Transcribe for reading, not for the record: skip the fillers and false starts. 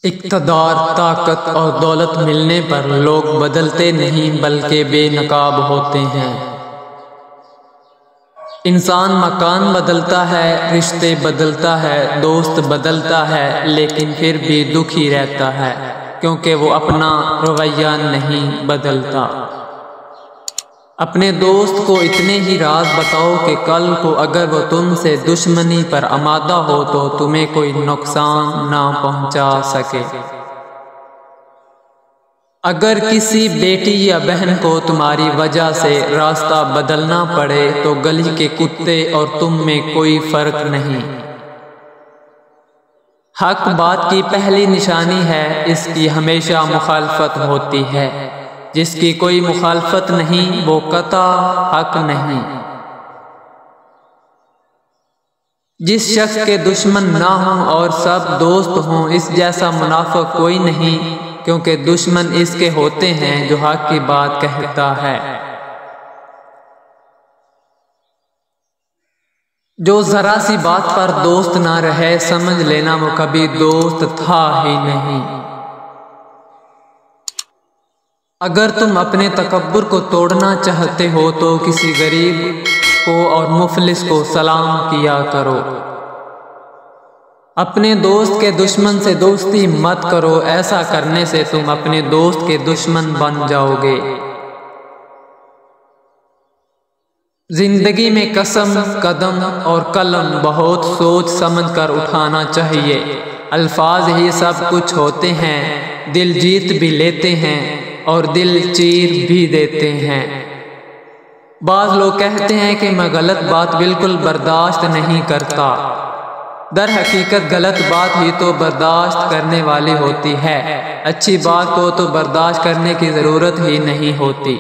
اقتدار، طاقت اور دولت ملنے پر لوگ بدلتے نہیں بلکہ بے نقاب ہوتے ہیں۔ انسان مکان بدلتا ہے، رشتے بدلتا ہے، دوست بدلتا ہے، لیکن پھر بھی دکھی رہتا ہے کیونکہ وہ اپنا رویہ نہیں بدلتا۔ اپنے دوست کو اتنے ہی راز بتاؤ کہ کل کو اگر وہ تم سے دشمنی پر آمادہ ہو تو تمہیں کوئی نقصان نہ پہنچا سکے۔ اگر کسی بیٹی یا بہن کو تمہاری وجہ سے راستہ بدلنا پڑے تو گلی کے کتے اور تم میں کوئی فرق نہیں۔ حق بات کی پہلی نشانی ہے، اس کی ہمیشہ مخالفت ہوتی ہے۔ جس کی کوئی مخالفت نہیں وہ قطع حق نہیں۔ جس شخص کے دشمن نہ ہوں اور سب دوست ہوں، اس جیسا منافق کوئی نہیں، کیونکہ دشمن اس کے ہوتے ہیں جو حق کی بات کہتا ہے۔ جو ذرا سی بات پر دوست نہ رہے، سمجھ لینا وہ کبھی دوست تھا ہی نہیں۔ اگر تم اپنے تکبر کو توڑنا چاہتے ہو تو کسی غریب کو اور مفلس کو سلام کیا کرو۔ اپنے دوست کے دشمن سے دوستی مت کرو، ایسا کرنے سے تم اپنے دوست کے دشمن بن جاؤ گے۔ زندگی میں قسم، قدم اور قلم بہت سوچ سمجھ کر اٹھانا چاہیے۔ الفاظ ہی سب کچھ ہوتے ہیں، دل جیت بھی لیتے ہیں اور دل چیر بھی دیتے ہیں۔ بعض لوگ کہتے ہیں کہ میں غلط بات بالکل برداشت نہیں کرتا۔ در حقیقت غلط بات ہی تو برداشت کرنے والی ہوتی ہے، اچھی بات کو تو برداشت کرنے کی ضرورت ہی نہیں ہوتی۔